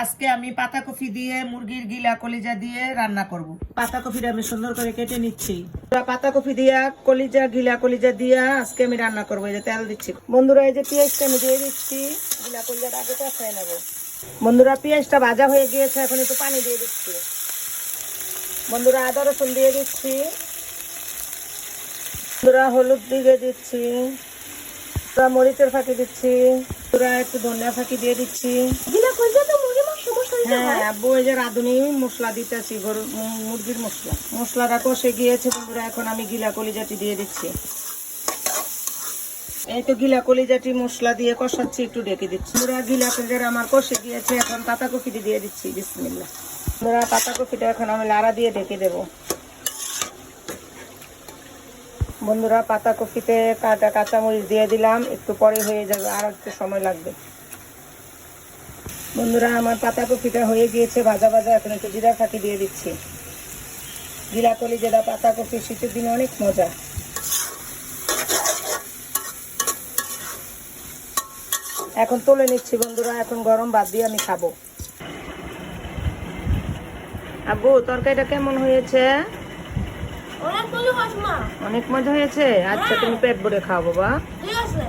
আজকে আমি পাতাকপি দিয়ে মুরগির গিলা কলিজা দিয়ে রান্না করব। পাতাকপিটা আমি সুন্দর করে কেটে নিচ্ছি। পাতাকপি দিয়া কলিজা গিলা কলিজা দিয়া আজকে আমি রান্না করবো। এই যে তেল দিচ্ছি বন্ধুরা, এই যে পেঁয়াজটা আমি দিয়ে দিচ্ছি। গিলা কলিজাটা আগে কষাই নেব। বন্ধুরা পেঁয়াজটা ভাজা হয়ে গিয়েছে, এখন একটু পানি দিয়ে দিচ্ছি। বন্ধুরা আদা রসুন দিয়ে দিচ্ছি। বন্ধুরা হলুদ দিয়ে দিচ্ছি। মরিচের ফাঁকি দিচ্ছি। একটু ধনিয়া ফাঁকি দিয়ে দিচ্ছি। হ্যাঁ আব্বু এই যে রাঁধুনি মশলা দিতেছি, মুরগির মশলাটা কষে গিয়েছে বন্ধুরা। এখন আমি গিলা কলিজাটি দিয়ে দিচ্ছি। এই তো গিলা কলিজাটি মশলা দিয়ে কষাচ্ছি, একটু ঢেকে দিচ্ছি। পুরা গিলা কলিজাটা আমার কষে গিয়েছে, এখন পাতাকপিটি দিয়ে দিচ্ছি। বিসমিল্লাহ। পুরা পাতাকপিটা এখন আমি লাড়া দিয়ে ঢেকে দেবো। বন্ধুরা পাতাকপিতে কাটা কাঁচামরিচ দিয়ে দিলাম, একটু পরে হয়ে যাবে, আর একটু সময় লাগবে। বন্ধুরা আমার পাতাকপিটা হয়ে গিয়েছে ভাজা ভাজা, এখন একটু জিরা ফাঁকি দিয়ে দিচ্ছি। জিরা কলিজা পাতাকপি শীতের দিনে অনেক মজা। এখন তুলে নিচ্ছি বন্ধুরা, এখন গরম ভাত দিয়ে আমি খাবো। আব্বু তরকারিটা কেমন হয়েছে? অনেক মজা হয়েছে মা। অনেক মজা হয়েছে। আচ্ছা তুমি পেট ভরে খাও বাবা। ঠিক আছে।